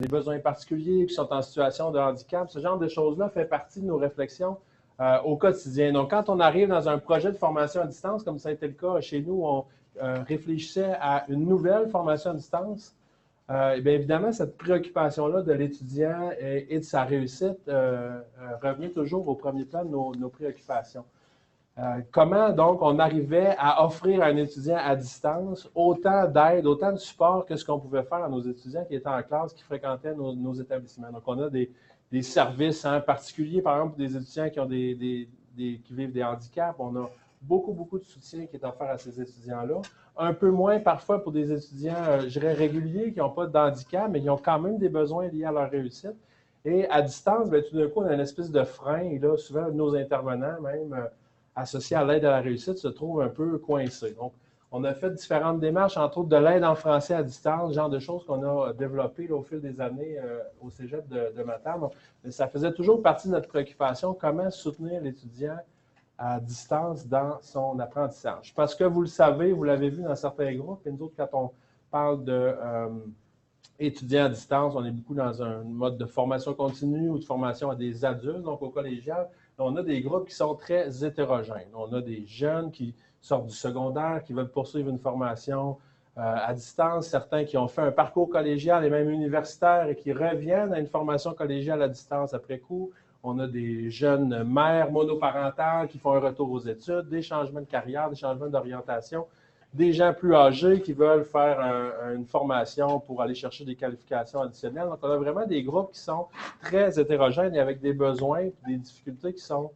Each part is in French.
des besoins particuliers, qui sont en situation de handicap. Ce genre de choses-là fait partie de nos réflexions au quotidien. Donc, quand on arrive dans un projet de formation à distance, comme ça a été le cas chez nous, on réfléchissait à une nouvelle formation à distance, et bien évidemment, cette préoccupation-là de l'étudiant et de sa réussite revient toujours au premier plan de nos préoccupations. Comment donc on arrivait à offrir à un étudiant à distance autant d'aide, autant de support que ce qu'on pouvait faire à nos étudiants qui étaient en classe, qui fréquentaient nos établissements. Donc, on a des services particuliers, par exemple, pour des étudiants qui ont qui vivent des handicaps. On a beaucoup de soutien qui est offert à ces étudiants-là. Un peu moins parfois pour des étudiants, je dirais, réguliers, qui n'ont pas d'handicap, mais qui ont quand même des besoins liés à leur réussite. Et à distance, bien, tout d'un coup, on a une espèce de frein. Et là, souvent, nos intervenants, même associés à l'aide à la réussite, se trouvent un peu coincés. Donc, on a fait différentes démarches, entre autres de l'aide en français à distance, genre de choses qu'on a développées là, au fil des années au cégep de Matane. Donc, ça faisait toujours partie de notre préoccupation, comment soutenir l'étudiant à distance dans son apprentissage. Parce que vous le savez, vous l'avez vu dans certains groupes, et nous autres, quand on parle d'étudiants à distance, on est beaucoup dans un mode de formation continue ou de formation à des adultes, donc au collégial. On a des groupes qui sont très hétérogènes. On a des jeunes qui sortent du secondaire, qui veulent poursuivre une formation à distance, certains qui ont fait un parcours collégial et même universitaire et qui reviennent à une formation collégiale à distance après coup. On a des jeunes mères monoparentales qui font un retour aux études, des changements de carrière, des changements d'orientation, des gens plus âgés qui veulent faire une formation pour aller chercher des qualifications additionnelles. Donc, on a vraiment des groupes qui sont très hétérogènes et avec des besoins et des difficultés qui sont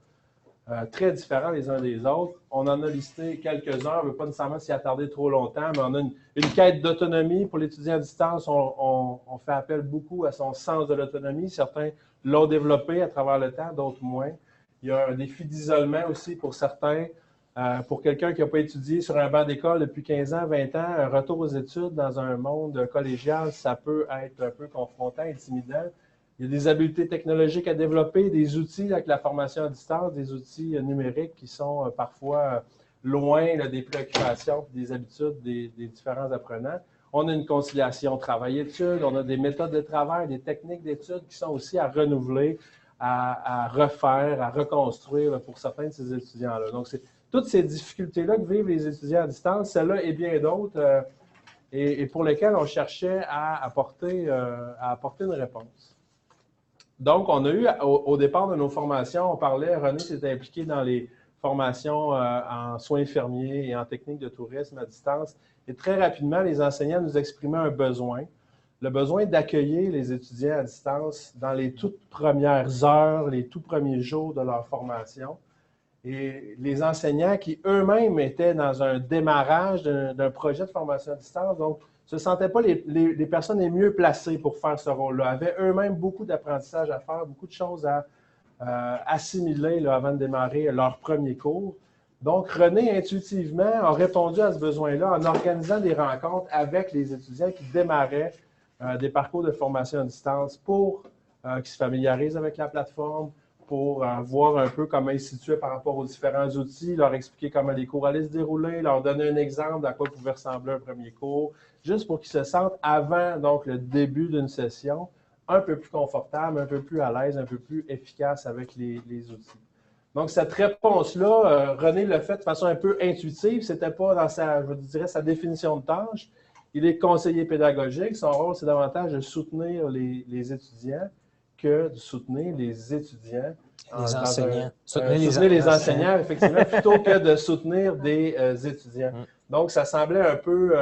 très différents les uns des autres. On en a listé quelques-uns, on ne veut pas nécessairement s'y attarder trop longtemps, mais on a une quête d'autonomie pour l'étudiant à distance. On fait appel beaucoup à son sens de l'autonomie. Certains l'ont développé à travers le temps, d'autres moins. Il y a un défi d'isolement aussi pour certains. Pour quelqu'un qui n'a pas étudié sur un banc d'école depuis 15 ans, 20 ans, un retour aux études dans un monde collégial, ça peut être un peu confrontant, intimidant. Il y a des habiletés technologiques à développer, des outils avec la formation à distance, des outils numériques qui sont parfois loin là, des préoccupations et des habitudes des différents apprenants. On a une conciliation travail-études, on a des méthodes de travail, des techniques d'études qui sont aussi à renouveler, à refaire, à reconstruire là, pour certains de ces étudiants-là. Donc, c'est toutes ces difficultés-là que vivent les étudiants à distance, celles-là et bien d'autres, et pour lesquelles on cherchait à apporter une réponse. Donc, on a eu, au départ de nos formations, on parlait, René s'était impliqué dans les formations en soins infirmiers et en technique de tourisme à distance. Et très rapidement, les enseignants nous exprimaient un besoin, le besoin d'accueillir les étudiants à distance dans les toutes premières heures, les tout premiers jours de leur formation. Et les enseignants qui eux-mêmes étaient dans un démarrage d'un projet de formation à distance, donc ne se sentaient pas les personnes les mieux placées pour faire ce rôle-là, avaient eux-mêmes beaucoup d'apprentissage à faire, beaucoup de choses à assimiler là, avant de démarrer leur premier cours. Donc, René, intuitivement, a répondu à ce besoin-là en organisant des rencontres avec les étudiants qui démarraient des parcours de formation à distance pour qu'ils se familiarisent avec la plateforme, pour voir un peu comment ils se situaient par rapport aux différents outils, leur expliquer comment les cours allaient se dérouler, leur donner un exemple d'à quoi pouvait ressembler un premier cours, juste pour qu'ils se sentent avant donc, le début d'une session un peu plus confortable, un peu plus à l'aise, un peu plus efficace avec les outils. Donc, cette réponse-là, René l'a fait de façon un peu intuitive, ce n'était pas dans sa définition de tâche. Il est conseiller pédagogique, son rôle, c'est davantage de soutenir les étudiants que de soutenir les étudiants. Les enseignants. Soutenir les enseignants, effectivement, plutôt que de soutenir des étudiants. Donc, ça semblait un peu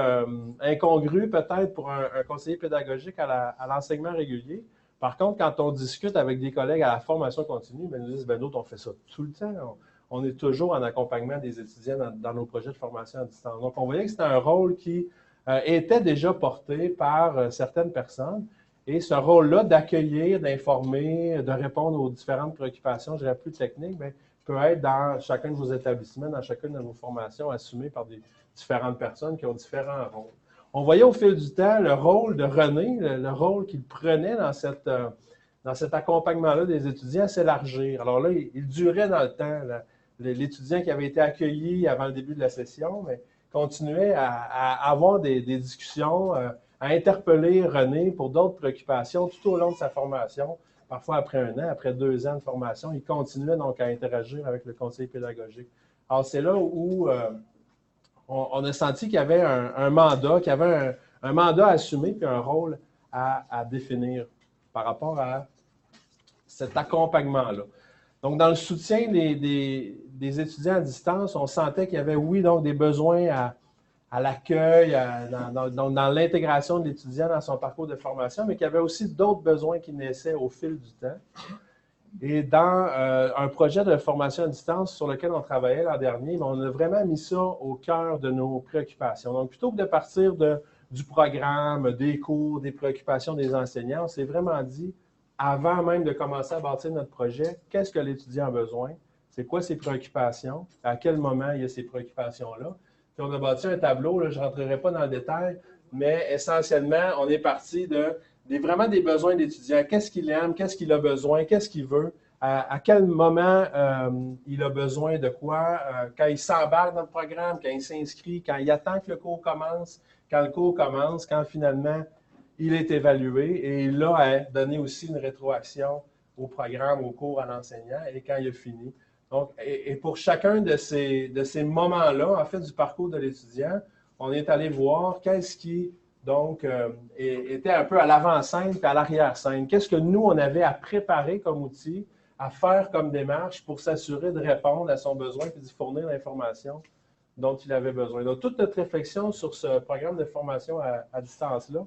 incongru peut-être pour un conseiller pédagogique à l'enseignement régulier. Par contre, quand on discute avec des collègues à la formation continue, ils nous disent, nous, on fait ça tout le temps. On est toujours en accompagnement des étudiants dans nos projets de formation à distance. Donc, on voyait que c'était un rôle qui était déjà porté par certaines personnes. Et ce rôle-là d'accueillir, d'informer, de répondre aux différentes préoccupations, je dirais plus techniques, peut être dans chacun de vos établissements, dans chacune de vos formations, assumé par des différentes personnes qui ont différents rôles. On voyait au fil du temps le rôle de René, le rôle qu'il prenait dans cet accompagnement-là des étudiants s'élargir. Alors là, il durait dans le temps. L'étudiant qui avait été accueilli avant le début de la session, mais continuait à avoir des discussions à interpeller René pour d'autres préoccupations tout au long de sa formation. Parfois après 1 an, après 2 ans de formation, il continuait donc à interagir avec le conseil pédagogique. Alors, c'est là où on a senti qu'il y avait un mandat, qu'il y avait un mandat à assumer puis un rôle à définir par rapport à cet accompagnement-là. Donc, dans le soutien des étudiants à distance, on sentait qu'il y avait, oui, donc des besoins à l'accueil, dans l'intégration de l'étudiant dans son parcours de formation, mais qu'il y avait aussi d'autres besoins qui naissaient au fil du temps. Et dans un projet de formation à distance sur lequel on travaillait l'an dernier, on a vraiment mis ça au cœur de nos préoccupations. Donc, plutôt que de partir du programme, des cours, des préoccupations des enseignants, on s'est vraiment dit, avant même de commencer à bâtir notre projet, qu'est-ce que l'étudiant a besoin? C'est quoi ses préoccupations? À quel moment il y a ces préoccupations-là? Puis on a bâti un tableau, là, je ne rentrerai pas dans le détail, mais essentiellement, on est parti vraiment des besoins de l'étudiant. Qu'est-ce qu'il aime? Qu'est-ce qu'il a besoin? Qu'est-ce qu'il veut? À quel moment il a besoin de quoi? Quand il s'embarque dans le programme, quand il s'inscrit, quand il attend que le cours commence, quand le cours commence, quand finalement il est évalué et il a donné aussi une rétroaction au programme, au cours, à l'enseignant et quand il a fini. Donc, et pour chacun de ces moments-là, en fait, du parcours de l'étudiant, on est allé voir qu'est-ce qui, donc, était un peu à l'avant-scène et à l'arrière-scène. Qu'est-ce que nous, on avait à préparer comme outil, à faire comme démarche pour s'assurer de répondre à son besoin et de fournir l'information dont il avait besoin. Donc, toute notre réflexion sur ce programme de formation à distance-là,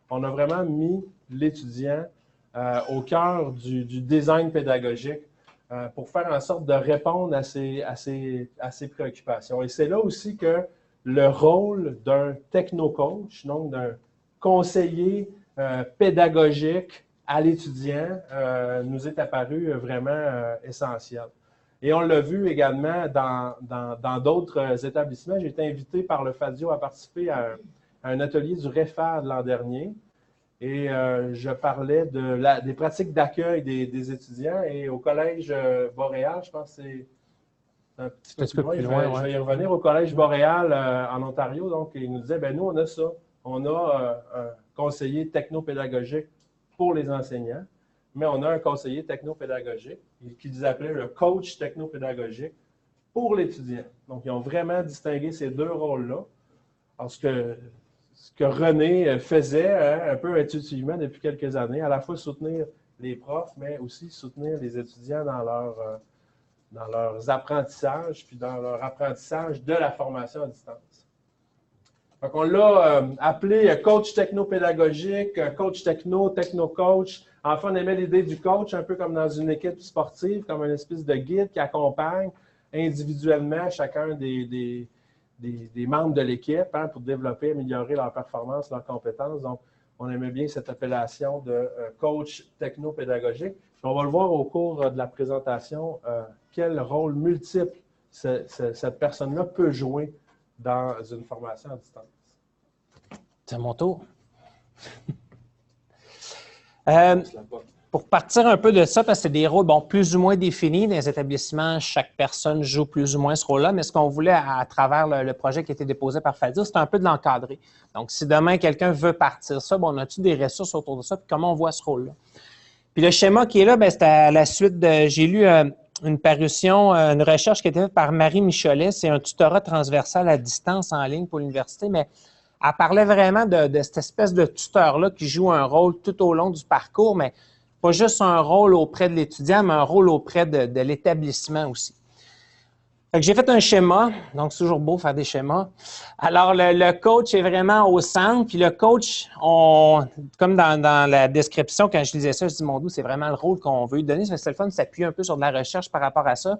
on a vraiment mis l'étudiant au cœur du design pédagogique pour faire en sorte de répondre à ses préoccupations. Et c'est là aussi que le rôle d'un techno-coach, donc d'un conseiller pédagogique à l'étudiant, nous est apparu vraiment essentiel. Et on l'a vu également dans d'autres établissements. J'ai été invité par le FADIO à participer à un atelier du REFAD l'an dernier. Et je parlais des pratiques d'accueil des étudiants. Et au Collège Boréal, je pense que c'est un petit peu plus loin. Je vais y revenir. Au Collège Boréal en Ontario, donc, ils nous disaient, bien, nous, on a ça. On a un conseiller technopédagogique pour les enseignants, mais on a un conseiller technopédagogique qu'ils appelaient le coach technopédagogique pour l'étudiant. Donc, ils ont vraiment distingué ces deux rôles-là. Parce que ce que René faisait un peu intuitivement depuis quelques années, à la fois soutenir les profs, mais aussi soutenir les étudiants dans leurs apprentissages, puis dans leur apprentissage de la formation à distance. Donc, on l'a appelé coach techno-pédagogique, coach techno-coach. Enfin, on aimait l'idée du coach, un peu comme dans une équipe sportive, comme une espèce de guide qui accompagne individuellement chacun des membres de l'équipe pour développer, améliorer leur performance, leurs compétences. Donc, on aimait bien cette appellation de coach techno-pédagogique. On va le voir au cours de la présentation, quel rôle multiple cette personne-là peut jouer dans une formation à distance. C'est mon tour. Pour partir un peu de ça, parce que c'est des rôles plus ou moins définis dans les établissements, chaque personne joue plus ou moins ce rôle-là, mais ce qu'on voulait à travers le projet qui a été déposé par FADIO, c'est un peu de l'encadrer. Donc, si demain quelqu'un veut partir ça, on a-tu des ressources autour de ça, puis comment on voit ce rôle-là? Puis le schéma qui est là, c'est à la suite de, j'ai lu une parution, une recherche qui a été faite par Marie Michelet, c'est un tutorat transversal à distance en ligne pour l'université, mais elle parlait vraiment de cette espèce de tuteur-là qui joue un rôle tout au long du parcours, mais pas juste un rôle auprès de l'étudiant, mais un rôle auprès de l'établissement aussi. J'ai fait un schéma, donc c'est toujours beau faire des schémas. Alors, le coach est vraiment au centre, puis le coach, comme dans la description, quand je lisais ça, je dis, mon Dieu, c'est vraiment le rôle qu'on veut lui donner. C'est le fun de s'appuyer un peu sur de la recherche par rapport à ça.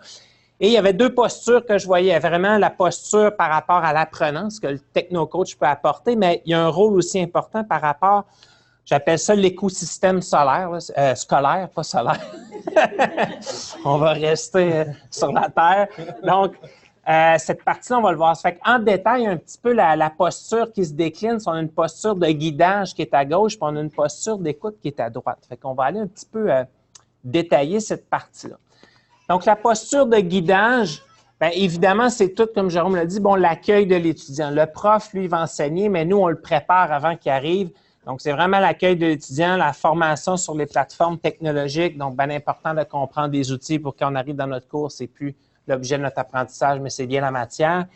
Et il y avait deux postures que je voyais. Vraiment la posture par rapport à l'apprenant, ce que le techno-coach peut apporter, mais il y a un rôle aussi important par rapport, j'appelle ça l'écosystème scolaire, pas solaire. On va rester sur la Terre. Donc, cette partie-là, on va le voir. Ça fait qu'en détail, un petit peu la posture qui se décline. On a une posture de guidage qui est à gauche, puis on a une posture d'écoute qui est à droite. Ça fait qu'on va aller un petit peu détailler cette partie-là. Donc, la posture de guidage, bien, évidemment, c'est tout, comme Jérôme l'a dit, l'accueil de l'étudiant. Le prof, lui, va enseigner, mais nous, on le prépare avant qu'il arrive Donc, c'est vraiment l'accueil de l'étudiant, la formation sur les plateformes technologiques. Donc, bien important de comprendre des outils pour qu'on arrive dans notre cours. C'est plus l'objet de notre apprentissage, mais c'est bien la matière.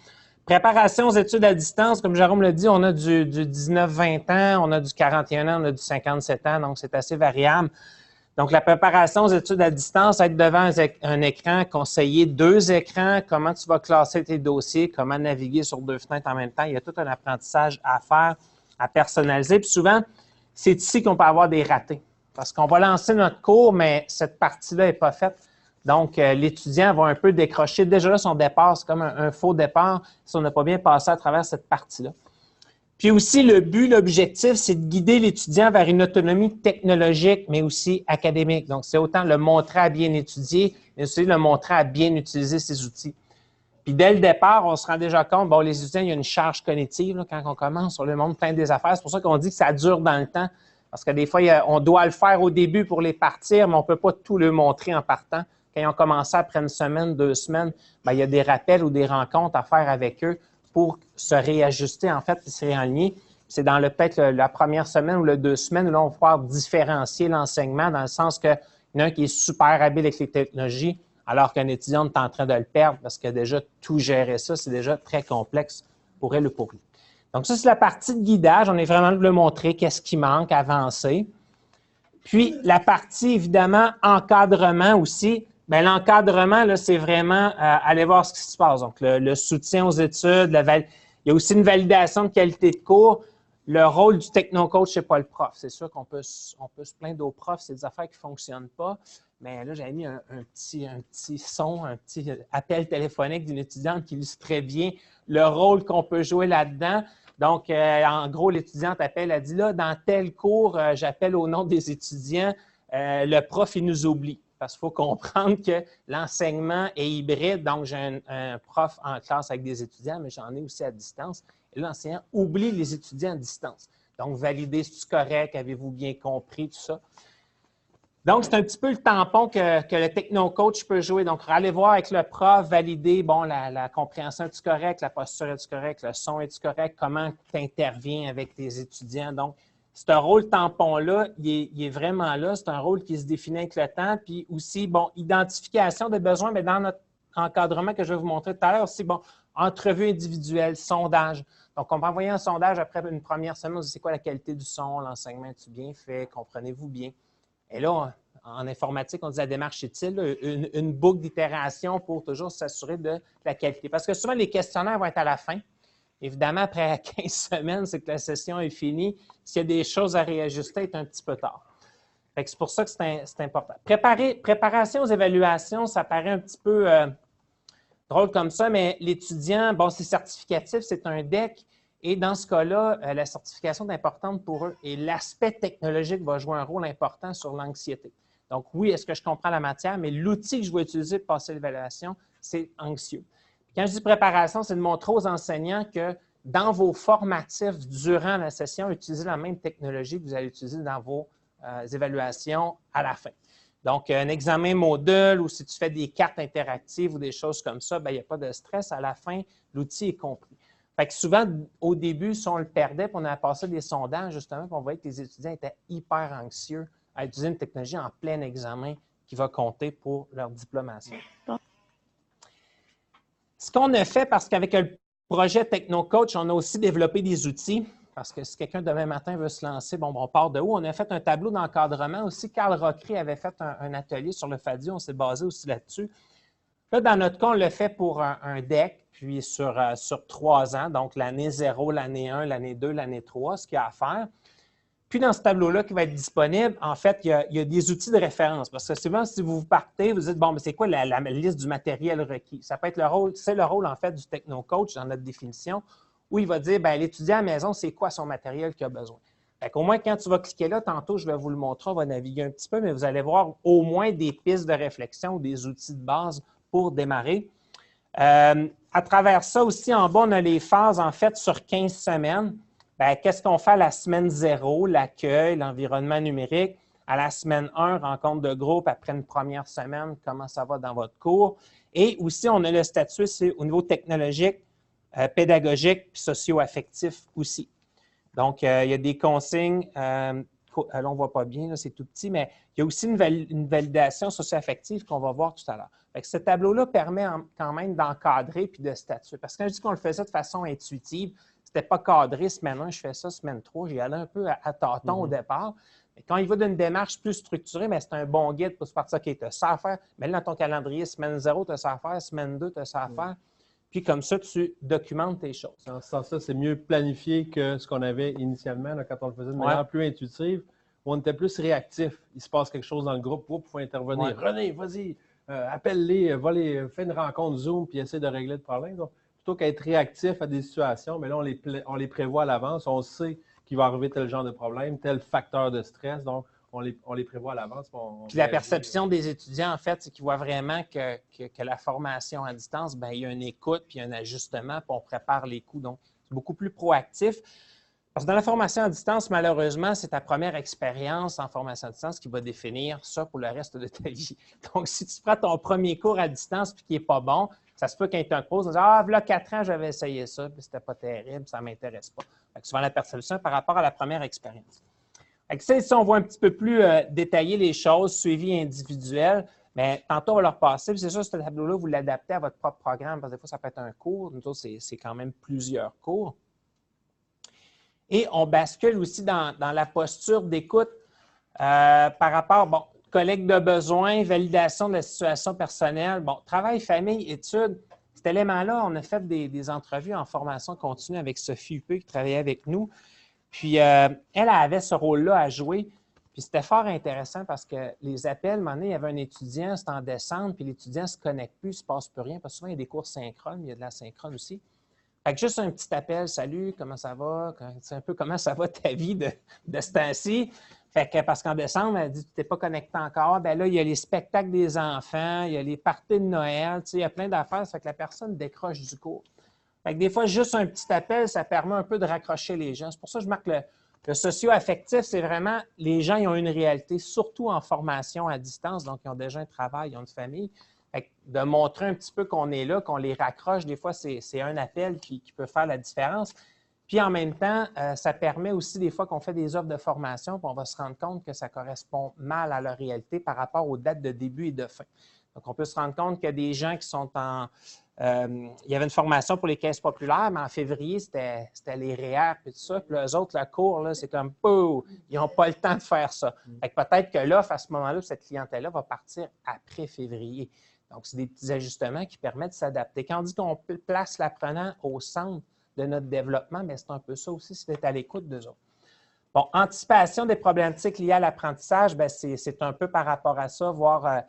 Préparation aux études à distance, comme Jérôme l'a dit, on a du 19-20 ans, on a du 41 ans, on a du 57 ans, donc c'est assez variable. Donc, la préparation aux études à distance, être devant un écran, conseiller 2 écrans, comment tu vas classer tes dossiers, comment naviguer sur 2 fenêtres en même temps. Il y a tout un apprentissage à faire, à personnaliser. Puis souvent, c'est ici qu'on peut avoir des ratés. Parce qu'on va lancer notre cours, mais cette partie-là n'est pas faite. Donc, l'étudiant va un peu décrocher. Déjà là, son départ, c'est comme un faux départ si on n'a pas bien passé à travers cette partie-là. Puis aussi, le but, l'objectif, c'est de guider l'étudiant vers une autonomie technologique, mais aussi académique. Donc, c'est autant le montrer à bien étudier, mais aussi le montrer à bien utiliser ses outils. Puis dès le départ, on se rend déjà compte, bon, les étudiants, il y a une charge cognitive là, quand on commence sur le monde plein des affaires. C'est pour ça qu'on dit que ça dure dans le temps. Parce que des fois, on doit le faire au début pour les partir, mais on ne peut pas tout le montrer en partant. Quand ils ont commencé après une semaine, 2 semaines, bien, il y a des rappels ou des rencontres à faire avec eux pour se réajuster, en fait, et se réaligner. C'est dans peut-être la première semaine ou les 2 semaines où là, on va pouvoir différencier l'enseignement dans le sens qu'il y en a un qui est super habile avec les technologies, alors qu'un étudiant est en train de le perdre parce que déjà, tout gérer ça, c'est déjà très complexe pour elle ou pour lui. Donc, ça, c'est la partie de guidage. On est vraiment de le montrer, qu'est-ce qui manque, avancer. Puis, la partie, évidemment, encadrement aussi. Bien, l'encadrement, là, c'est vraiment aller voir ce qui se passe. Donc, le soutien aux études, il y a aussi une validation de qualité de cours. Le rôle du techno-coach, ce n'est pas le prof. C'est sûr qu'on peut se plaindre aux profs, c'est des affaires qui ne fonctionnent pas. Mais là, j'avais mis un petit son, un petit appel téléphonique d'une étudiante qui illustrait bien le rôle qu'on peut jouer là-dedans. Donc, en gros, l'étudiante appelle, elle dit là, dans tel cours, j'appelle au nom des étudiants, le prof, il nous oublie. Parce qu'il faut comprendre que l'enseignement est hybride. Donc, j'ai un prof en classe avec des étudiants, mais j'en ai aussi à distance. Et l'enseignant oublie les étudiants à distance. Donc, valider, c'est-tu correct? Avez-vous bien compris tout ça? Donc, c'est un petit peu le tampon que le techno-coach peut jouer. Donc, aller voir avec le prof, valider, bon, la compréhension est-tu correcte, la posture est-tu correcte, le son est-tu correct, comment tu interviens avec tes étudiants. Donc, ce rôle tampon-là, il est vraiment là. C'est un rôle qui se définit avec le temps. Puis aussi, bon, identification des besoins, mais dans notre encadrement que je vais vous montrer tout à l'heure, aussi, bon, entrevue individuelle, sondage. Donc, on va envoyer un sondage après une première semaine. On se dit, c'est quoi la qualité du son, l'enseignement est-tu bien fait, comprenez-vous bien? Et là, en informatique, on dit la démarche utile, une boucle d'itération pour toujours s'assurer de la qualité. Parce que souvent, les questionnaires vont être à la fin. Évidemment, après 15 semaines, c'est que la session est finie. S'il y a des choses à réajuster, c'est un petit peu tard. C'est pour ça que c'est important. Préparation aux évaluations, ça paraît un petit peu drôle comme ça, mais l'étudiant, bon, c'est certificatif, c'est un DEC. Et dans ce cas-là, la certification est importante pour eux. Et l'aspect technologique va jouer un rôle important sur l'anxiété. Donc, oui, est-ce que je comprends la matière, mais l'outil que je vais utiliser pour passer l'évaluation, c'est anxieux. Quand je dis préparation, c'est de montrer aux enseignants que dans vos formatifs durant la session, utilisez la même technologie que vous allez utiliser dans vos évaluations à la fin. Donc, un examen module ou si tu fais des cartes interactives ou des choses comme ça, bien, il n'y a pas de stress. À la fin, l'outil est compris. Fait que souvent, au début, si on le perdait, puis on a passé des sondages, justement, puis on voyait que les étudiants étaient hyper anxieux à utiliser une technologie en plein examen qui va compter pour leur diplomation. Ce qu'on a fait, parce qu'avec le projet TechnoCoach, on a aussi développé des outils, parce que si quelqu'un demain matin veut se lancer, bon, on part de où? On a fait un tableau d'encadrement aussi. Carl Rockry avait fait un atelier sur le FADIO, on s'est basé aussi là-dessus. Là, dans notre cas, on l'a fait pour un DEC, puis sur 3 ans, donc l'année 0, l'année 1, l'année 2, l'année 3, ce qu'il y a à faire. Puis dans ce tableau-là qui va être disponible, en fait, il y a des outils de référence. Parce que souvent, si vous partez, vous dites, bon, mais c'est quoi la liste du matériel requis? Ça peut être c'est le rôle, en fait, du techno-coach dans notre définition, où il va dire, bien, l'étudiant à la maison, c'est quoi son matériel qu'il a besoin? Fait qu'au moins, quand tu vas cliquer là, tantôt, je vais vous le montrer, on va naviguer un petit peu, mais vous allez voir au moins des pistes de réflexion ou des outils de base pour démarrer. À travers ça aussi, en bas, on a les phases, en fait, sur 15 semaines. Qu'est-ce qu'on fait à la semaine 0, l'accueil, l'environnement numérique. À la semaine 1, rencontre de groupe, après une première semaine, comment ça va dans votre cours. Et aussi, on a le statut, c'est au niveau technologique, pédagogique, puis socio-affectif aussi. Donc, il y a des consignes, là, on ne voit pas bien, c'est tout petit, mais il y a aussi une validation socio-affective qu'on va voir tout à l'heure. Ce tableau-là permet quand même d'encadrer puis de statuer. Parce que quand je dis qu'on le faisait de façon intuitive, ce n'était pas cadré, semaine 1, je fais ça, semaine 3, j'y allais un peu à tâtons au départ. Mais quand il va d'une démarche plus structurée, c'est un bon guide pour se partir, OK, tu as ça à faire. Mais là, dans ton calendrier, semaine 0, tu as ça à faire, semaine 2, tu as ça à faire. Puis comme ça, tu documentes tes choses. Dans ce sens-là, c'est mieux planifié que ce qu'on avait initialement là, quand on le faisait de manière plus intuitive, où on était plus réactif. Il se passe quelque chose dans le groupe, il faut intervenir. René, vas-y, appelle-les, fais une rencontre Zoom, puis essaie de régler le problème. Donc, plutôt qu'être réactif à des situations, mais là, on les prévoit à l'avance. On sait qu'il va arriver tel genre de problème, tel facteur de stress. Donc, on les prévoit à l'avance. Puis la perception des étudiants, en fait, c'est qu'ils voient vraiment que la formation à distance, bien, il y a une écoute, puis un ajustement, puis on prépare les coups. Donc, c'est beaucoup plus proactif. Parce que dans la formation à distance, malheureusement, c'est ta première expérience en formation à distance qui va définir ça pour le reste de ta vie. Donc, si tu prends ton premier cours à distance puis qui n'est pas bon, ça se peut quand tu as un cours, tu dis « Ah, voilà 4 ans, j'avais essayé ça, puis c'était pas terrible, ça ne m'intéresse pas. » Souvent, la perception par rapport à la première expérience. Ici, on voit un petit peu plus détailler les choses, suivi individuel, mais tantôt, on va leur passer. C'est sûr, ce tableau-là, vous l'adaptez à votre propre programme, parce que des fois, ça peut être un cours. Nous autres, c'est quand même plusieurs cours. Et on bascule aussi dans la posture d'écoute par rapport, bon, collecte de besoins, validation de la situation personnelle, bon, travail, famille, études. Cet élément-là, on a fait des entrevues en formation continue avec Sophie Huppé qui travaillait avec nous. Puis, elle avait ce rôle-là à jouer. Puis, c'était fort intéressant parce que les appels, à un moment donné, il y avait un étudiant, c'était en décembre, puis l'étudiant ne se connecte plus, il ne se passe plus rien. Parce que souvent, il y a des cours synchrones, il y a de la synchrone aussi. Fait que juste un petit appel, salut, comment ça va? C'est un peu comment ça va ta vie de ce temps-ci. Fait que parce qu'en décembre, elle dit tu n'es pas connecté encore. Bien là, il y a les spectacles des enfants, il y a les parties de Noël, il y a plein d'affaires. Ça fait que la personne décroche du cours. Fait que des fois, juste un petit appel, ça permet un peu de raccrocher les gens. C'est pour ça que je marque le socio-affectif, c'est vraiment les gens, ils ont une réalité, surtout en formation à distance, donc ils ont déjà un travail, ils ont une famille. De montrer un petit peu qu'on est là, qu'on les raccroche, des fois, c'est un appel qui peut faire la différence. Puis en même temps, ça permet aussi des fois qu'on fait des offres de formation, puis on va se rendre compte que ça correspond mal à leur réalité par rapport aux dates de début et de fin. Donc, on peut se rendre compte qu'il y a des gens qui sont il y avait une formation pour les caisses populaires, mais en février, c'était les REER et tout ça. Puis eux autres, le cours, c'est comme, pouh, ils n'ont pas le temps de faire ça. Fait que peut-être que l'offre, à ce moment-là, cette clientèle-là va partir après février. Donc, c'est des petits ajustements qui permettent de s'adapter. Quand on dit qu'on place l'apprenant au centre de notre développement, bien, c'est un peu ça aussi, c'est d'être à l'écoute d'eux autres. Bon, anticipation des problématiques liées à l'apprentissage, c'est un peu par rapport à ça, voir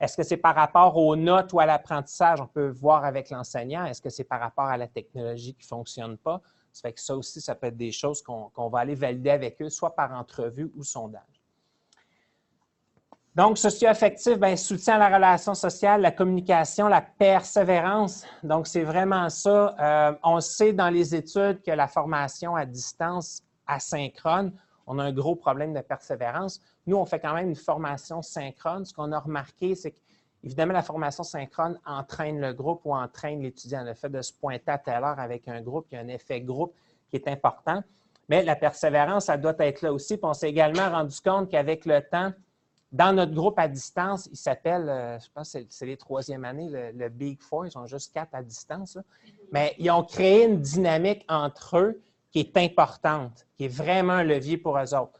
est-ce que c'est par rapport aux notes ou à l'apprentissage, on peut voir avec l'enseignant, est-ce que c'est par rapport à la technologie qui ne fonctionne pas. Ça fait que ça aussi, ça peut être des choses qu'on va aller valider avec eux, soit par entrevue ou sondage. Donc, socio-affectif, bien, soutien à la relation sociale, la communication, la persévérance. Donc, c'est vraiment ça. On sait dans les études que la formation à distance asynchrone, on a un gros problème de persévérance. Nous, on fait quand même une formation synchrone. Ce qu'on a remarqué, c'est qu'évidemment, la formation synchrone entraîne le groupe ou entraîne l'étudiant. Le fait de se pointer à telle heure avec un groupe, il y a un effet groupe qui est important. Mais la persévérance, ça doit être là aussi. Puis on s'est également rendu compte qu'avec le temps, dans notre groupe à distance, il s'appelle, je pense que c'est les 3e années, le Big Four, ils sont juste 4 à distance, là. Mais ils ont créé une dynamique entre eux qui est importante, qui est vraiment un levier pour eux autres.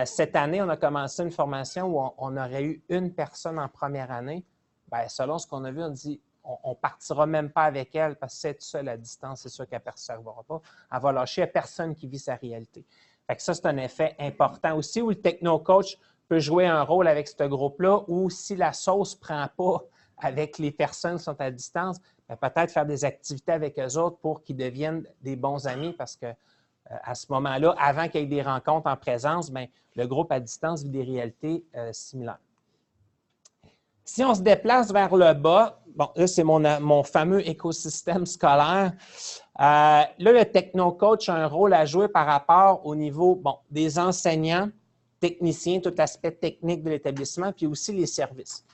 Cette année, on a commencé une formation où on aurait eu une personne en première année. Bien, selon ce qu'on a vu, on dit on ne partira même pas avec elle parce que c'est toute seule à distance, c'est sûr qu'elle ne persévérera pas. Elle va lâcher à personne qui vit sa réalité. Fait que ça, c'est un effet important aussi où le techno-coach peut jouer un rôle avec ce groupe-là ou si la sauce ne prend pas avec les personnes qui sont à distance, peut-être faire des activités avec eux autres pour qu'ils deviennent des bons amis parce que à ce moment-là, avant qu'il y ait des rencontres en présence, bien, le groupe à distance vit des réalités similaires. Si on se déplace vers le bas, bon, là, c'est mon fameux écosystème scolaire. Là, le techno-coach a un rôle à jouer par rapport au niveau des enseignants, techniciens, tout l'aspect technique de l'établissement, puis aussi les services.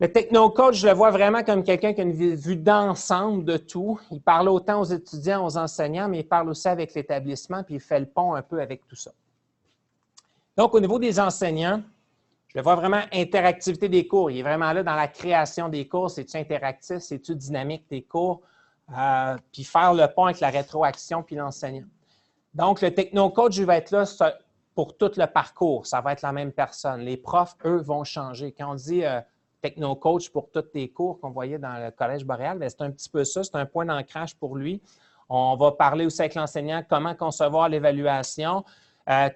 Le techno-coach, je le vois vraiment comme quelqu'un qui a une vue d'ensemble de tout. Il parle autant aux étudiants, aux enseignants, mais il parle aussi avec l'établissement, puis il fait le pont un peu avec tout ça. Donc, au niveau des enseignants, je le vois vraiment interactivité des cours. Il est vraiment là dans la création des cours. C'est-tu interactif, c'est-tu dynamique des cours, puis faire le pont avec la rétroaction puis l'enseignant. Donc, le techno-coach, il va être là pour tout le parcours. Ça va être la même personne. Les profs, eux, vont changer. Quand on dit techno-coach pour tous tes cours qu'on voyait dans le Collège Boréal, c'est un petit peu ça. C'est un point d'ancrage pour lui. On va parler aussi avec l'enseignant comment concevoir l'évaluation.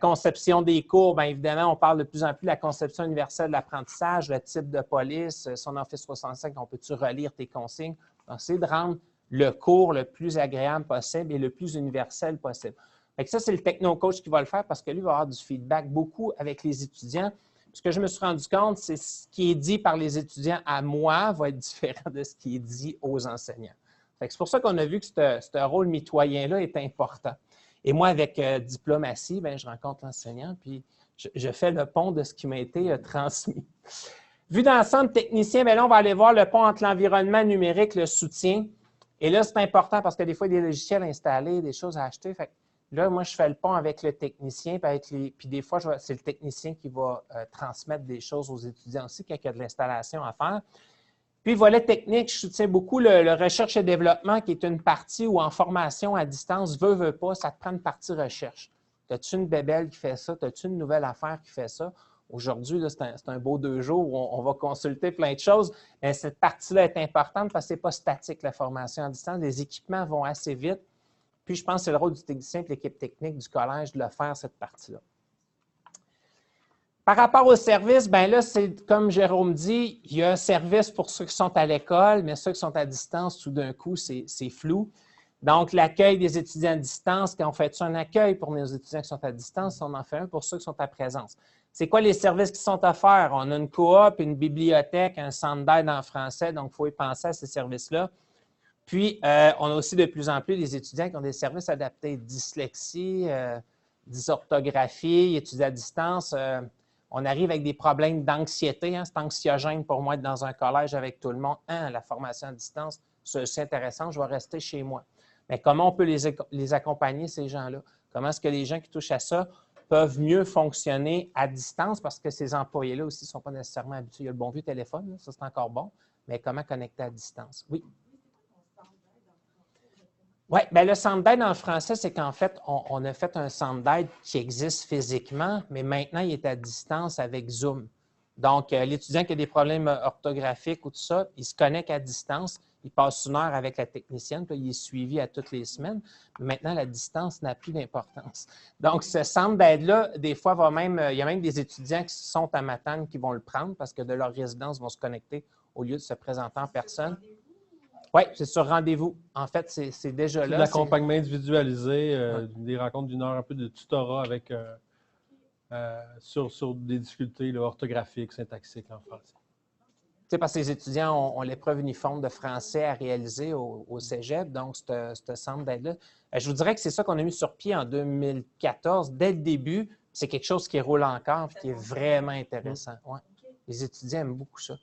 Conception des cours, bien évidemment, on parle de plus en plus de la conception universelle de l'apprentissage, le type de police, son Office 365, on peut-tu relire tes consignes? Donc, c'est de rendre le cours le plus agréable possible et le plus universel possible. Fait que ça, c'est le techno-coach qui va le faire parce que lui va avoir du feedback beaucoup avec les étudiants. Ce que je me suis rendu compte, c'est ce qui est dit par les étudiants à moi va être différent de ce qui est dit aux enseignants. C'est pour ça qu'on a vu que ce rôle mitoyen-là est important. Et moi, avec diplomatie, bien, je rencontre l'enseignant, puis je fais le pont de ce qui m'a été transmis. Vu d'ensemble technicien, bien là, on va aller voir le pont entre l'environnement numérique, le soutien. Et là, c'est important parce que des fois, il y a des logiciels installés, des choses à acheter. Fait que là, moi, je fais le pont avec le technicien, puis des fois, c'est le technicien qui va transmettre des choses aux étudiants aussi quand il y a de l'installation à faire. Puis, volet technique, je soutiens beaucoup le recherche et développement, qui est une partie où en formation à distance, veut pas, ça te prend une partie recherche. As-tu une bébelle qui fait ça? As-tu une nouvelle affaire qui fait ça? Aujourd'hui, c'est un beau 2 jours où on va consulter plein de choses. Mais cette partie-là est importante parce que ce n'est pas statique, la formation à distance. Les équipements vont assez vite. Puis, je pense que c'est le rôle du technicien et de l'équipe technique du collège de le faire, cette partie-là. Par rapport au service, bien là, c'est comme Jérôme dit, il y a un service pour ceux qui sont à l'école, mais ceux qui sont à distance, tout d'un coup, c'est flou. Donc, l'accueil des étudiants à distance, quand on fait un accueil pour nos étudiants qui sont à distance, on en fait un pour ceux qui sont à présence. C'est quoi les services qui sont offerts? On a une coop, une bibliothèque, un centre d'aide en français, donc il faut y penser à ces services-là. Puis, on a aussi de plus en plus des étudiants qui ont des services adaptés, dyslexie, dysorthographie, étudiants à distance. On arrive avec des problèmes d'anxiété. Hein? C'est anxiogène pour moi d'être dans un collège avec tout le monde. La formation à distance, c'est intéressant, je vais rester chez moi. Mais comment on peut les accompagner, ces gens-là? Comment est-ce que les gens qui touchent à ça peuvent mieux fonctionner à distance? Parce que ces employés-là aussi ne sont pas nécessairement habitués. Il y a le bon vieux téléphone, là, ça c'est encore bon, mais comment connecter à distance? Oui. Oui, bien le centre d'aide en français, c'est qu'en fait, on a fait un centre d'aide qui existe physiquement, mais maintenant, il est à distance avec Zoom. Donc, l'étudiant qui a des problèmes orthographiques ou tout ça, il se connecte à distance, il passe une heure avec la technicienne, puis il est suivi à toutes les semaines. Mais maintenant, la distance n'a plus d'importance. Donc, ce centre d'aide-là, des fois, il y a même des étudiants qui sont à Matane qui vont le prendre parce que de leur résidence, vont se connecter au lieu de se présenter en personne. Oui, c'est sur rendez-vous. En fait, c'est déjà là. L'accompagnement individualisé, des rencontres d'une heure, un peu de tutorat avec, sur des difficultés là, orthographiques, syntaxiques en français. Tu sais, parce que les étudiants ont l'épreuve uniforme de français à réaliser au cégep, donc ce centre d'aide-là. Je vous dirais que c'est ça qu'on a mis sur pied en 2014, dès le début. C'est quelque chose qui roule encore et qui est vraiment intéressant. Ouais. Les étudiants aiment beaucoup ça.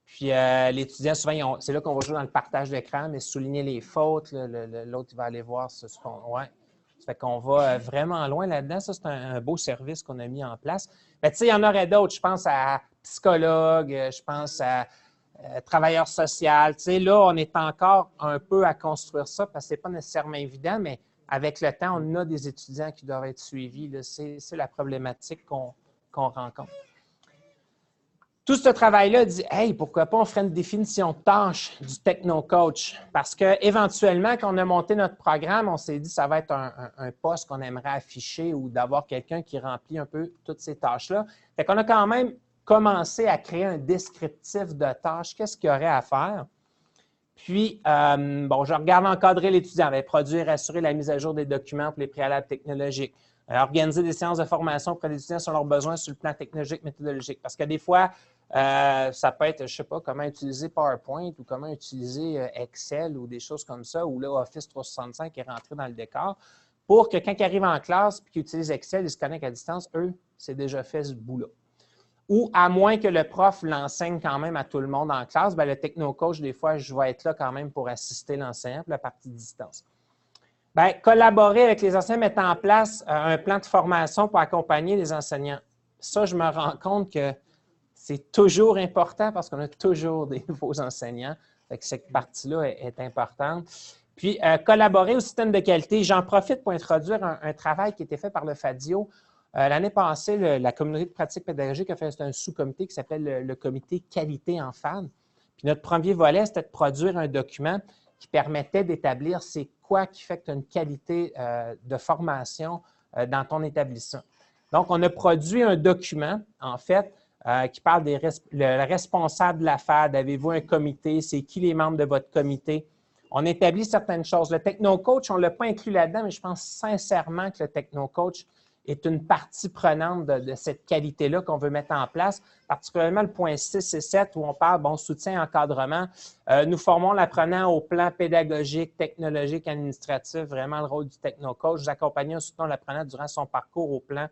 Puis l'étudiant, souvent, c'est là qu'on va jouer dans le partage d'écran, mais souligner les fautes. L'autre, il va aller voir ce qu'on. Ouais. Ça fait qu'on va vraiment loin là-dedans. Ça, c'est un beau service qu'on a mis en place. Mais tu sais, il y en aurait d'autres. Je pense à psychologue, je pense à travailleur social. Tu sais, là, on est encore un peu à construire ça parce que ce n'est pas nécessairement évident, mais avec le temps, on a des étudiants qui doivent être suivis. C'est la problématique qu'on rencontre. Tout ce travail-là dit, hey, pourquoi pas on ferait une définition de tâche du techno-coach? Parce qu'éventuellement, quand on a monté notre programme, on s'est dit que ça va être un poste qu'on aimerait afficher ou d'avoir quelqu'un qui remplit un peu toutes ces tâches-là. Fait qu'on a quand même commencé à créer un descriptif de tâches. Qu'est-ce qu'il y aurait à faire? Puis, je regarde encadrer l'étudiant, produire, assurer la mise à jour des documents pour les préalables technologiques. Organiser des séances de formation auprès des étudiants sur leurs besoins sur le plan technologique, méthodologique. Parce que des fois, ça peut être, je ne sais pas, comment utiliser PowerPoint ou comment utiliser Excel ou des choses comme ça, ou là, Office 365 est rentré dans le décor, pour que quand ils arrivent en classe et qu'ils utilisent Excel, ils se connectent à distance, eux, c'est déjà fait ce bout-là. ou à moins que le prof l'enseigne quand même à tout le monde en classe, bien, le techno-coach, des fois, je vais être là quand même pour assister l'enseignant pour la partie de distance. Bien, collaborer avec les enseignants, mettre en place un plan de formation pour accompagner les enseignants. Ça, je me rends compte que c'est toujours important parce qu'on a toujours des nouveaux enseignants. Fait que cette partie-là est importante. Puis, collaborer au système de qualité. J'en profite pour introduire un travail qui a été fait par le FADIO. L'année passée, la communauté de pratique pédagogique a fait un sous-comité qui s'appelle le comité qualité en FAD. Puis, notre premier volet, c'était de produire un document qui permettait d'établir c'est quoi qui fait que tu as une qualité de formation dans ton établissement. Donc, on a produit un document, en fait, qui parle le responsable de la FAD. Avez-vous un comité? C'est qui les membres de votre comité? On établit certaines choses. Le techno-coach, on ne l'a pas inclus là-dedans, mais je pense sincèrement que le techno-coach est une partie prenante de cette qualité-là qu'on veut mettre en place, particulièrement le point 6 et 7 où on parle, bon, soutien et encadrement. Nous formons l'apprenant au plan pédagogique, technologique, administratif, vraiment le rôle du techno-coach. Nous accompagnons, soutenons l'apprenant durant son parcours au plan.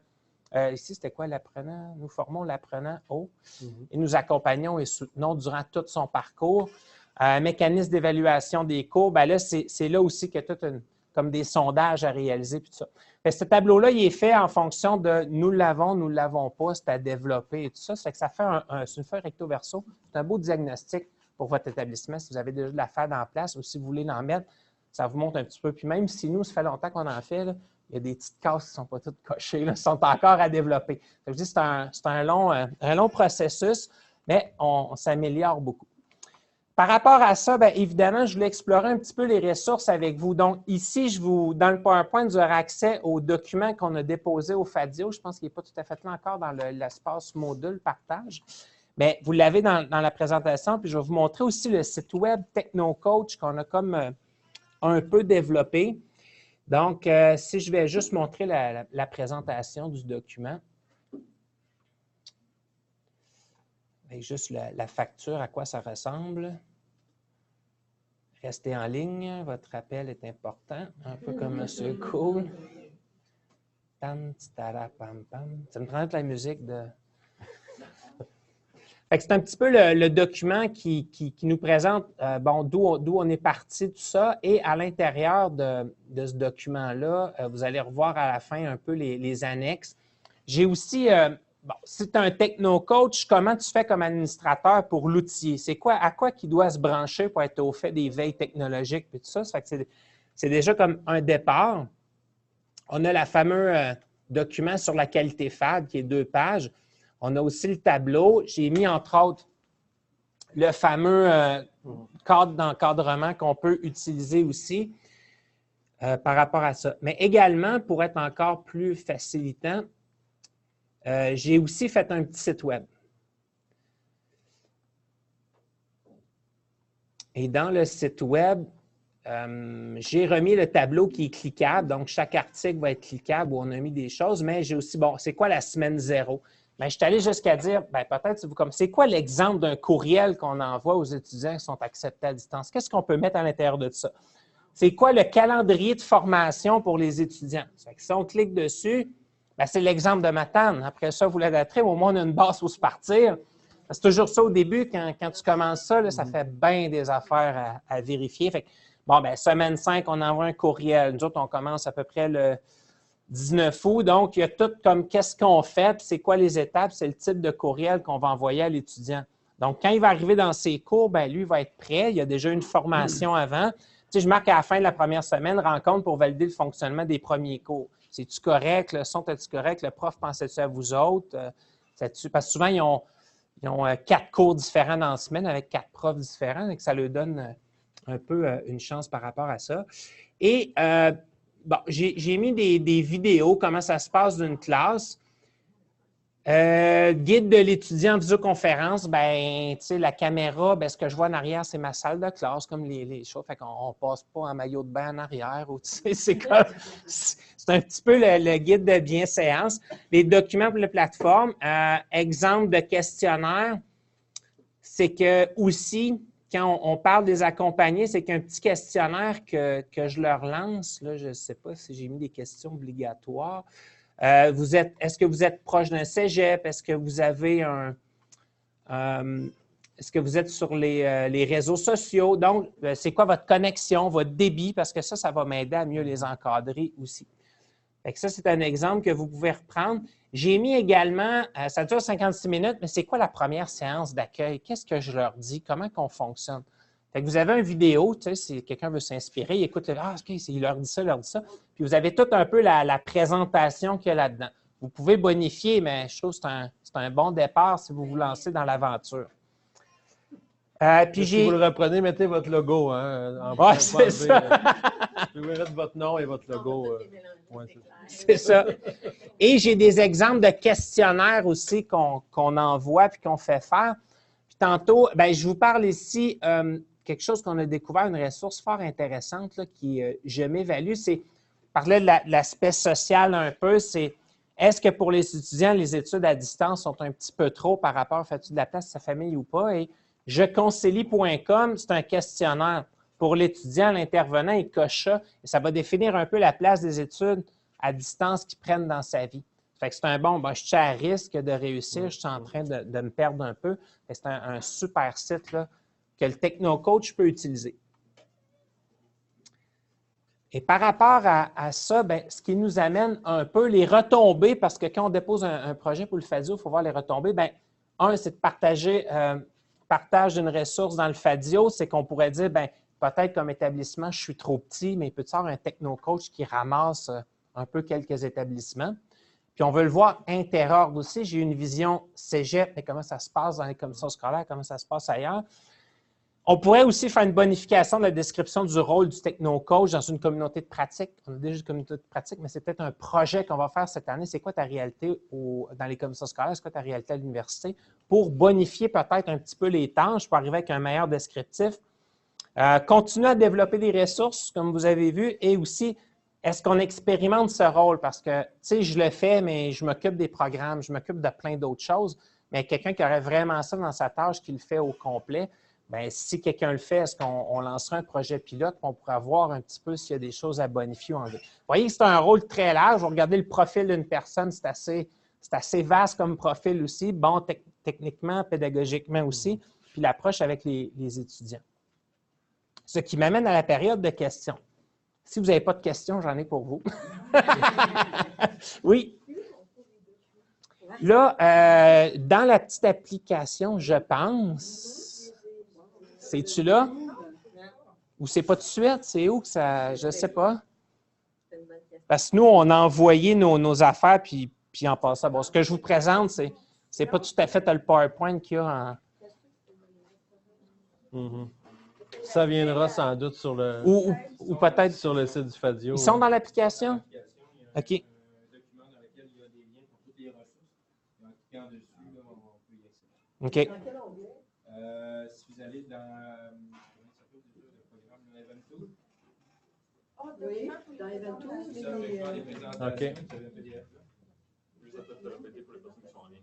Ici, c'était quoi l'apprenant? Nous formons l'apprenant au et nous accompagnons et soutenons durant tout son parcours. Mécanisme d'évaluation des cours, bien là, c'est là aussi qu'il y a comme des sondages à réaliser. Puis tout ça. Fait que ce tableau-là, il est fait en fonction de nous l'avons pas, c'est à développer et tout ça. Ça fait que ça fait c'est une feuille recto-verso. C'est un beau diagnostic pour votre établissement si vous avez déjà de la FAD en place ou si vous voulez l'en mettre, ça vous montre un petit peu. Puis même si nous, ça fait longtemps qu'on en fait, là, il y a des petites cases qui ne sont pas toutes cochées, là, sont encore à développer. Fait que je dis, c'est un long processus, mais on s'améliore beaucoup. Par rapport à ça, bien, évidemment, je voulais explorer un petit peu les ressources avec vous. Donc, ici, dans le PowerPoint, vous aurez accès aux documents qu'on a déposés au FADIO. Je pense qu'il n'est pas tout à fait là encore dans l'espace module partage. Mais vous l'avez dans la présentation. Puis, je vais vous montrer aussi le site web TechnoCoach qu'on a comme un peu développé. Donc, si je vais juste montrer la présentation du document. Avec juste la facture, à quoi ça ressemble. Restez en ligne, votre appel est important, un peu comme M. Cool. Tam, titara, pam, pam. Ça me prend de la musique de... C'est un petit peu le document qui nous présente bon, d'où on est parti, tout ça. Et à l'intérieur de ce document-là, vous allez revoir à la fin un peu les annexes. J'ai aussi... bon, si tu es un techno-coach, comment tu fais comme administrateur pour l'outiller? C'est quoi, à quoi qu'il doit se brancher pour être au fait des veilles technologiques et tout ça? Ça fait que c'est déjà comme un départ. On a le fameux document sur la qualité FAD qui est 2 pages. On a aussi le tableau. J'ai mis, entre autres, le fameux cadre d'encadrement qu'on peut utiliser aussi par rapport à ça. Mais également, pour être encore plus facilitant, j'ai aussi fait un petit site web. Et dans le site web, j'ai remis le tableau qui est cliquable. Donc, chaque article va être cliquable où on a mis des choses. Mais j'ai aussi, bon, c'est quoi la semaine 0? Bien, je suis allé jusqu'à dire, bien, peut-être, c'est quoi l'exemple d'un courriel qu'on envoie aux étudiants qui sont acceptés à distance? Qu'est-ce qu'on peut mettre à l'intérieur de ça? C'est quoi le calendrier de formation pour les étudiants? Ça fait que si on clique dessus, bien, c'est l'exemple de Matane. Après ça, vous l'adapterez, au moins on a une base pour se partir. C'est toujours ça au début, quand tu commences ça, là, ça fait bien des affaires à vérifier. Fait que, bon, bien, semaine 5, on envoie un courriel. Nous autres, on commence à peu près le 19 août. Donc, il y a tout comme qu'est-ce qu'on fait, puis c'est quoi les étapes, c'est le type de courriel qu'on va envoyer à l'étudiant. Donc, quand il va arriver dans ses cours, bien, lui, il va être prêt. Il y a déjà une formation avant. Tu sais, je marque à la fin de la première semaine, rencontre pour valider le fonctionnement des premiers cours. C'est-tu correct? Le son, est-tu correct? Le prof, pensait-tu à vous autres? Parce que souvent, ils ont 4 cours différents dans la semaine avec 4 profs différents, et que ça leur donne un peu une chance par rapport à ça. Et bon, j'ai mis des vidéos, comment ça se passe d'une classe. Guide de l'étudiant en visioconférence, bien, tu sais, la caméra, bien, ce que je vois en arrière, c'est ma salle de classe, comme les choses. Fait qu'on ne passe pas en maillot de bain en arrière. Ou, tu sais, c'est un petit peu le guide de bienséance. Les documents pour la plateforme. Exemple de questionnaire, c'est que aussi, quand on parle des accompagnés, c'est qu'un petit questionnaire que je leur lance, là, je ne sais pas si j'ai mis des questions obligatoires. Est-ce que vous êtes proche d'un cégep? Est-ce que vous avez est-ce que vous êtes sur les réseaux sociaux? Donc, c'est quoi votre connexion, votre débit? Parce que ça va m'aider à mieux les encadrer aussi. Fait que ça, c'est un exemple que vous pouvez reprendre. J'ai mis également, ça dure 56 minutes, mais c'est quoi la première séance d'accueil? Qu'est-ce que je leur dis? Comment qu'on fonctionne? Fait que vous avez une vidéo, tu sais, si quelqu'un veut s'inspirer, il écoute, OK, il leur dit ça, il leur dit ça. Puis vous avez tout un peu la présentation qu'il y a là-dedans. Vous pouvez bonifier, mais je trouve que c'est un bon départ si vous vous lancez dans l'aventure. Si vous le reprenez, mettez votre logo. Hein, oui, c'est ça. Vous pouvez mettre votre nom et votre logo. C'est ça. Et j'ai des exemples de questionnaires aussi qu'on envoie puis qu'on fait faire. Puis tantôt, bien, je vous parle ici quelque chose qu'on a découvert, une ressource fort intéressante là, qui je m'évalue. C'est parler de l'aspect social un peu. C'est est-ce que pour les étudiants, les études à distance sont un petit peu trop par rapport, fais-tu de la place à sa famille ou pas? Et jeconcilie.com, c'est un questionnaire. Pour l'étudiant, l'intervenant, il coche ça et ça va définir un peu la place des études à distance qu'ils prennent dans sa vie. Fait que c'est un bon, je suis à risque de réussir, je suis en train de me perdre un peu. C'est un super site là, que le TechnoCoach peut utiliser. Et par rapport à ça, bien, ce qui nous amène un peu les retombées, parce que quand on dépose un projet pour le FADIO, il faut voir les retombées. Bien, un, c'est de partager partage d'une ressource dans le FADIO, c'est qu'on pourrait dire, bien, peut-être comme établissement, je suis trop petit, mais il peut y avoir un techno-coach qui ramasse un peu quelques établissements. Puis on veut le voir interordre aussi. J'ai une vision cégep, mais comment ça se passe dans les commissions scolaires, comment ça se passe ailleurs. On pourrait aussi faire une bonification de la description du rôle du techno-coach dans une communauté de pratique. On a déjà une communauté de pratique, mais c'est peut-être un projet qu'on va faire cette année. C'est quoi ta réalité dans les commissions scolaires? C'est quoi ta réalité à l'université? Pour bonifier peut-être un petit peu les tâches, pour arriver avec un meilleur descriptif. Continuer à développer des ressources, comme vous avez vu, et aussi, est-ce qu'on expérimente ce rôle? Parce que, tu sais, je le fais, mais je m'occupe des programmes, je m'occupe de plein d'autres choses, mais quelqu'un qui aurait vraiment ça dans sa tâche, qui le fait au complet, bien, si quelqu'un le fait, est-ce qu'on lancerait un projet pilote, on pourrait voir un petit peu s'il y a des choses à bonifier ou enlever. Vous voyez que c'est un rôle très large. Vous regardez le profil d'une personne, c'est assez vaste comme profil aussi, bon techniquement, pédagogiquement aussi, puis l'approche avec les étudiants. Ce qui m'amène à la période de questions. Si vous n'avez pas de questions, j'en ai pour vous. Oui. Là, dans la petite application, je pense... C'est-tu là? Ou c'est pas tout de suite? C'est où que ça... Je ne sais pas. Parce que nous, on a envoyé nos affaires, puis en passant. Bon, ce que je vous présente, c'est pas tout à fait le PowerPoint qu'il y a en... Ça viendra sans doute sur le... Ou peut-être... Sur le site du FADIO. Ils sont dans l'application? OK. Un document dans lequel il y a des liens pour toutes les ressources. Et en cliquant dessus, là, on peut y accéder. OK. Si vous allez dans comment ça s'appelle déjà, le programme Eventool. Oui, dans Eventool. Ça fait faire des présentations. OK. Vous avez un PDF là. Juste à peut-être le répéter pour les personnes qui sont en ligne.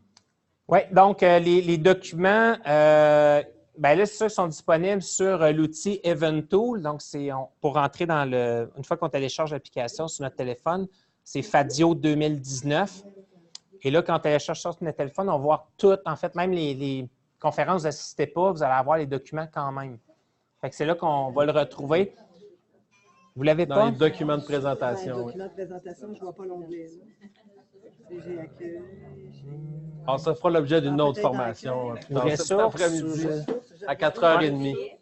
Oui, donc les documents, ben là, c'est sûr, sont disponibles sur l'outil Eventool. Donc, c'est pour rentrer dans une fois qu'on télécharge l'application sur notre téléphone, c'est FADIO 2019. Et là, quand on télécharge sur notre téléphone, on va voir tout. En fait, même les conférences, vous n'assistez pas, vous allez avoir les documents quand même. Fait que c'est là qu'on va le retrouver. Vous ne l'avez pas? Dans les documents de présentation. Dans les documents de présentation, je ne vois pas l'onglet. J'ai accueil. Alors, ça fera l'objet d'une autre peut-être formation. Ou Cet ressources, après-midi, à 4h30.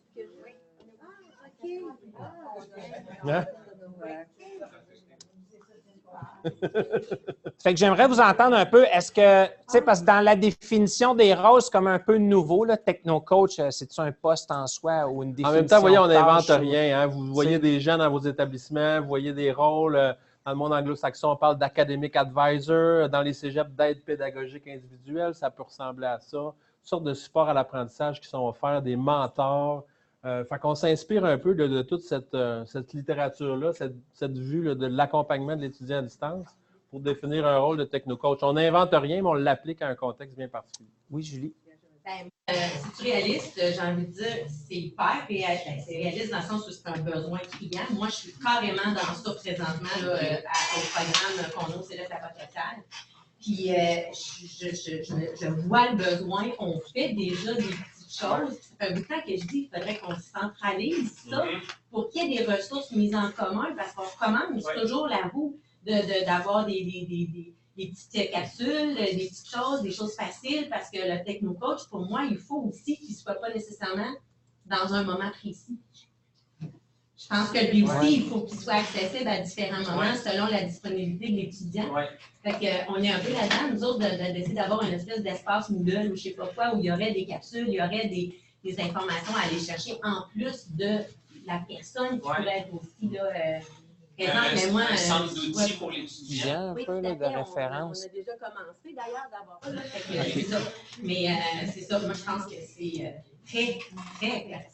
Hein? Fait que j'aimerais vous entendre un peu, est-ce que, tu sais, parce que dans la définition des rôles, c'est comme un peu nouveau, là, techno-coach, c'est-tu un poste en soi ou une définition? En même temps, vous voyez, on de n'invente tâche? rien. Hein? Vous voyez des gens dans vos établissements, vous voyez des rôles. Dans le monde anglo-saxon, on parle d'academic advisor. Dans les cégeps, d'aide pédagogique individuelle, ça peut ressembler à ça. Toutes sortes de supports à l'apprentissage qui sont offerts, des mentors. Fait qu'on s'inspire un peu de toute cette littérature-là, cette vue là, de l'accompagnement de l'étudiant à distance pour définir un rôle de techno-coach. On n'invente rien, mais on l'applique à un contexte bien particulier. Oui, Julie. C'est réaliste, j'ai envie de dire, c'est hyper réaliste. C'est réaliste dans le sens où c'est un besoin criant. Moi, je suis carrément dans ça présentement là, au programme qu'on a au Céleste à Pointe-Locale. Puis, je vois le besoin. On fait déjà des petites choses. Ça fait un bout de temps que je dis qu'il faudrait qu'on centralise ça pour qu'il y ait des ressources mises en commun parce qu'on recommence toujours la roue d'avoir des petites capsules, des petites choses, des choses faciles, parce que le techno-coach, pour moi, il faut aussi qu'il ne soit pas nécessairement dans un moment précis. Je pense que lui aussi, il faut qu'il soit accessible à différents moments selon la disponibilité de l'étudiant. Fait qu'on est un peu là-dedans, nous autres, d'essayer d'avoir une espèce d'espace Moodle ou je ne sais pas quoi, où il y aurait des capsules, il y aurait des informations à aller chercher en plus de la personne qui pourrait être aussi là, un centre d'outils pour l'étudiant. Un peu là, de référence. On a déjà commencé d'ailleurs d'avoir ça. C'est ça. Mais c'est ça, moi je pense que c'est très, très pertinent.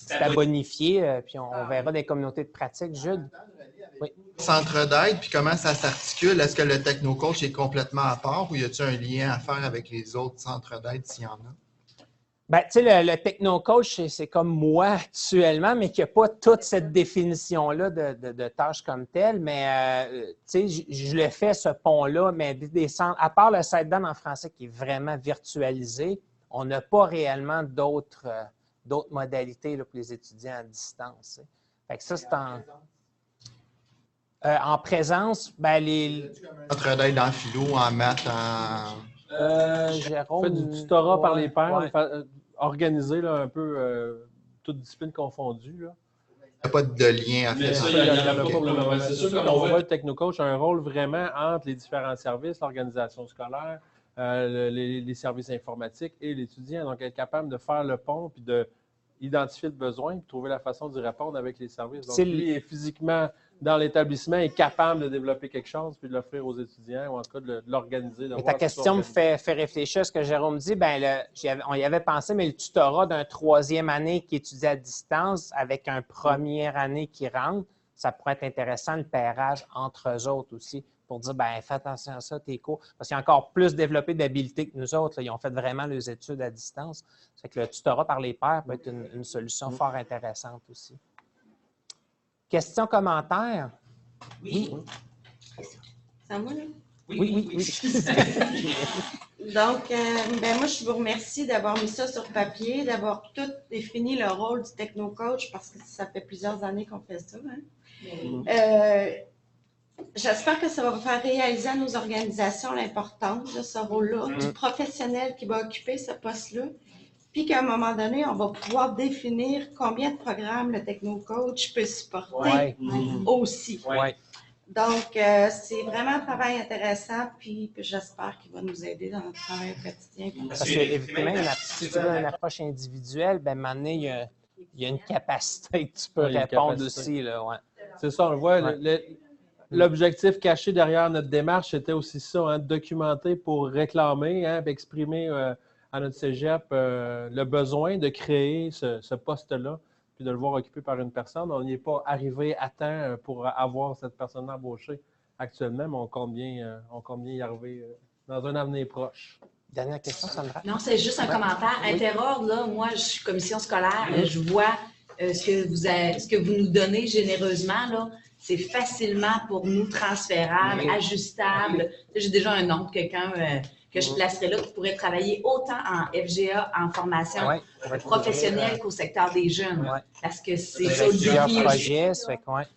C'est à bonifier, puis on verra des communautés de pratique. Jude? Oui. Centre d'aide, puis comment ça s'articule? Est-ce que le techno-coach est complètement à part ou y a-t-il un lien à faire avec les autres centres d'aide s'il y en a? Bien, tu sais, le techno-coach, c'est comme moi actuellement, mais qui n'a pas toute cette définition-là de tâches comme telle. Mais, tu sais, je le fais, ce pont-là, mais des centres, à part le site-down en français qui est vraiment virtualisé, on n'a pas réellement d'autres modalités là, pour les étudiants à distance. Hein. Fait que ça, c'est en présence, bien, les... Centre d'aide en philo, en maths, en... Jérôme... On fait du tutorat par les pairs, organisé là, un peu toutes disciplines confondues. Là. Il n'y a pas de lien à Mais faire. ça, Il y en a pas pas pour le pour moment. c'est C'est sûr sûr qu'on qu'on voit- voit le technocoach a un rôle vraiment entre les différents services, l'organisation scolaire, les services informatiques et l'étudiant. Donc, être capable de faire le pont puis d'identifier le besoin et trouver la façon d'y répondre avec les services. Donc, lui est physiquement dans l'établissement, est capable de développer quelque chose puis de l'offrir aux étudiants ou en tout cas de l'organiser. Ta question me fait réfléchir à ce que Jérôme dit. Bien, on y avait pensé, mais le tutorat d'un troisième année qui étudie à distance avec un première année qui rentre, ça pourrait être intéressant, le pairage entre eux autres aussi, pour dire, bien, fais attention à ça, tes cours. Parce qu'ils ont encore plus développé d'habiletés que nous autres. Là. Ils ont fait vraiment leurs études à distance. Ça fait que le tutorat par les pairs peut être une solution fort intéressante aussi. Questions, commentaires? Oui. C'est à moi, là? Oui. Donc, moi, je vous remercie d'avoir mis ça sur papier, d'avoir tout défini le rôle du techno-coach parce que ça fait plusieurs années qu'on fait ça. Hein? J'espère que ça va vous faire réaliser à nos organisations l'importance de ce rôle-là, du professionnel qui va occuper ce poste-là, puis qu'à un moment donné, on va pouvoir définir combien de programmes le techno-coach peut supporter aussi. Ouais. Donc, c'est vraiment un travail intéressant, puis j'espère qu'il va nous aider dans notre travail au quotidien. Parce que, évidemment, si tu veux une approche individuelle, bien, à un moment donné, il y a une capacité que tu peux répondre aussi. Là, ouais. C'est ça, on le voit. L'objectif caché derrière notre démarche, c'était aussi ça, hein, documenter pour réclamer, hein, exprimer à notre cégep le besoin de créer ce poste-là, puis de le voir occupé par une personne. On n'y est pas arrivé à temps pour avoir cette personne embauchée actuellement, mais on compte bien y arriver dans un avenir proche. Dernière question, Sandra? Non, c'est juste un commentaire. Interordre, là, moi, je suis commission scolaire, je vois ce que vous nous donnez généreusement, là. C'est facilement pour nous transférable, ajustable. J'ai déjà un nom de quelqu'un que je placerai là qui pourrait travailler autant en FGA, en formation professionnelle qu'au secteur des jeunes. Parce que c'est ça le projet,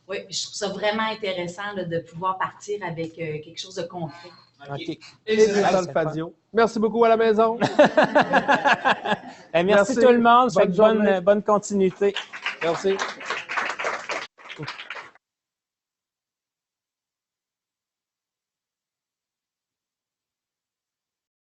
oui, je trouve ça vraiment intéressant là, de pouvoir partir avec quelque chose de concret. OK. Fadio. Merci beaucoup à la maison. Merci tout le monde. Bonne continuité. Merci.